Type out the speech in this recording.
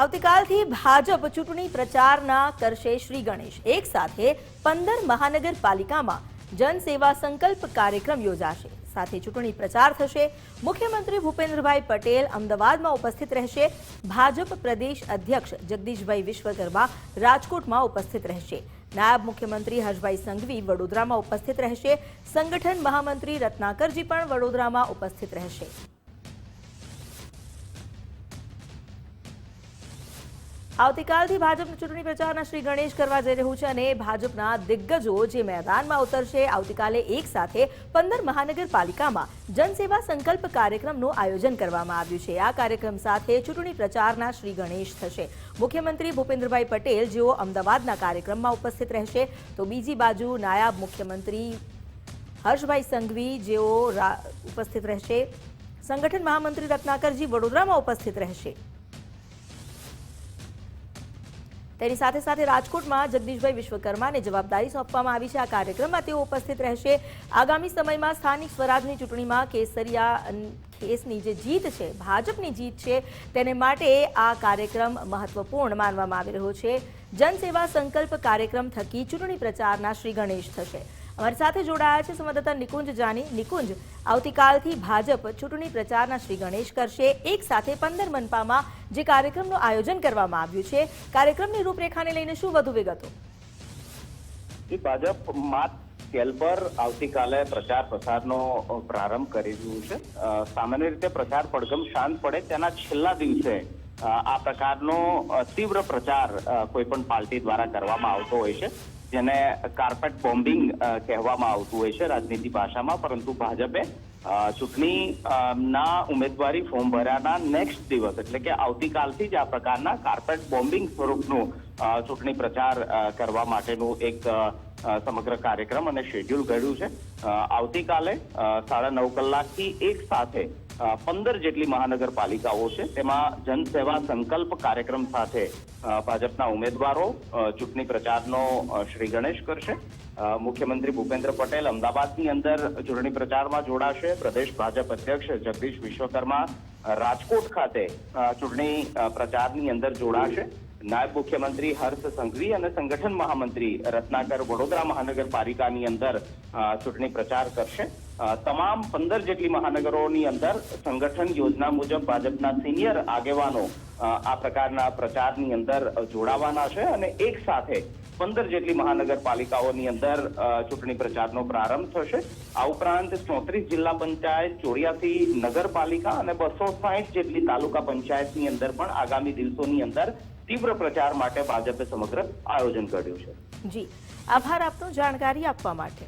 આવતીકાલથી ભાજપ ચૂંટણી પ્રચારના કરશે શ્રી ગણેશ। એક સાથે 15 મહાનગરપાલિકામાં જનસેવા સંકલ્પ કાર્યક્રમ યોજાશે। સાથે ચૂંટણી પ્રચાર થશે। મુખ્યમંત્રી ભૂપેન્દ્રભાઈ પટેલ અમદાવાદમાં ઉપસ્થિત રહેશે। ભાજપ પ્રદેશ અધ્યક્ષ જગદીશભાઈ વિશ્વકર્મા રાજકોટમાં ઉપસ્થિત રહેશે। નાયબ મુખ્યમંત્રી હર્ષભાઈ સંઘવી વડોદરામાં ઉપસ્થિત રહેશે। સંગઠન મહામંત્રી રત્નાકરજી પણ વડોદરામાં ઉપસ્થિત રહેશે। આવતીકાલથી ભાજપના ચૂંટણી પ્રચારના શ્રી ગણેશ કરવા જઈ રહ્યું છે અને ભાજપના દિગ્ગજો જે મેદાનમાં ઉતરશે। આવતીકાલે એક સાથે 15 મહાનગરપાલિકામાં જનસેવા સંકલ્પ કાર્યક્રમનું આયોજન કરવામાં આવ્યું છે। આ કાર્યક્રમ સાથે ચૂંટણી પ્રચારના શ્રી ગણેશ થશે। મુખ્યમંત્રી ભૂપેન્દ્રભાઈ પટેલ જેઓ અમદાવાદના કાર્યક્રમમાં ઉપસ્થિત રહેશે, તો બીજી બાજુ નાયબ મુખ્યમંત્રી હર્ષભાઈ સંઘવી જેઓ ઉપસ્થિત રહેશે। સંગઠન મહામંત્રી રત્નાકરજી વડોદરામાં ઉપસ્થિત રહેશે। તેની સાથે સાથે રાજકોટમાં જગદીશભાઈ વિશ્વકર્માને જવાબદારી સોંપવામાં આવી છે। આ કાર્યક્રમમાં તેઓ ઉપસ્થિત રહેશે। આગામી સમયમાં સ્થાનિક સ્વરાજની ચૂંટણીમાં કેસરિયા કેસની જે જીત છે, ભાજપની જીત છે, તેને માટે આ કાર્યક્રમ મહત્વપૂર્ણ માનવામાં આવી રહ્યો છે। જનસેવા સંકલ્પ કાર્યક્રમ થકી ચૂંટણી પ્રચારના શ્રી ગણેશ થશે। અમારી સાથે જોડાયા છે સંવાદદાતા નિકુંજ જાની। નિકુંજ, આવતીકાલથી ભાજપ ચૂંટણી પ્રચારના શ્રી ગણેશ કરશે। એક સાથે 15 મનપામાં જે કાર્યક્રમનું આયોજન કરવામાં આવ્યું છે, કાર્યક્રમની રૂપરેખાને લઈને શું વધુ વિગતો? ભાજપ માત સ્કેલ પર આવતીકાલે પ્રચાર પ્રસારનો પ્રારંભ કરી રહ્યું છે। સામાન્ય રીતે પ્રચાર પડઘમ શાંત પડે તેના છેલ્લા દિવસે આ પ્રકારનો તીવ્ર પ્રચાર કોઈ પણ પાર્ટી દ્વારા કરવામાં આવતો હોય છે, જેને કાર્પેટ બોમ્બિંગ કહેવામાં આવતું હોય છે રાજનીતિ ભાષામાં। પરંતુ ભાજપે ચૂંટણીના ઉમેદવારી ફોર્મ ભર્યાના નેક્સ્ટ દિવસ એટલે કે આવતીકાલથી જ આ પ્રકારના કાર્પેટ બોમ્બિંગ સ્વરૂપનું ચૂંટણી પ્રચાર કરવા માટેનું એક સમગ્ર કાર્યક્રમ અને શેડ્યુલ ઘડ્યું છે। આવતીકાલે 9:30 કલાકથી એક સાથે 15 જેટલી મહાનગરપાલિકાઓ છે, તેમાં જનસેવા સંકલ્પ કાર્યક્રમ સાથે ભાજપના ઉમેદવારો ચૂંટણી પ્રચારનો શ્રી ગણેશ કરશે। મુખ્યમંત્રી ભૂપેન્દ્ર પટેલ અમદાવાદની અંદર ચૂંટણી પ્રચારમાં જોડાશે। પ્રદેશ ભાજપ અધ્યક્ષ જગદીશ વિશ્વકર્મા રાજકોટ ખાતે ચૂંટણી પ્રચારની અંદર જોડાશે। નાયબ મુખ્યમંત્રી હર્ષ સંઘવી અને સંગઠન મહામંત્રી રત્નાકર વડોદરા મહાનગરપાલિકાની અંદર ચૂંટણી પ્રચાર કરશે। તમામ 15 જેટલી મહાનગરોની અંદર સંગઠન યોજના મુજબ ભાજપના સિનિયર આગેવાનો આ પ્રકારના પ્રચારની અંદર જોડાવાના છે અને એક સાથે 15 જેટલી મહાનગરપાલિકાઓની અંદર ચૂંટણી પ્રચારનો પ્રારંભ થશે। આ ઉપરાંત 34 જિલ્લા પંચાયત, 84 નગરપાલિકા અને 260 જેટલી તાલુકા પંચાયતની અંદર પણ આગામી દિવસોની અંદર તીવ્ર પ્રચાર માટે ભાજપે સમગ્ર આયોજન કર્યું છે। જી, આભાર આપનો જાણકારી આપવા માટે।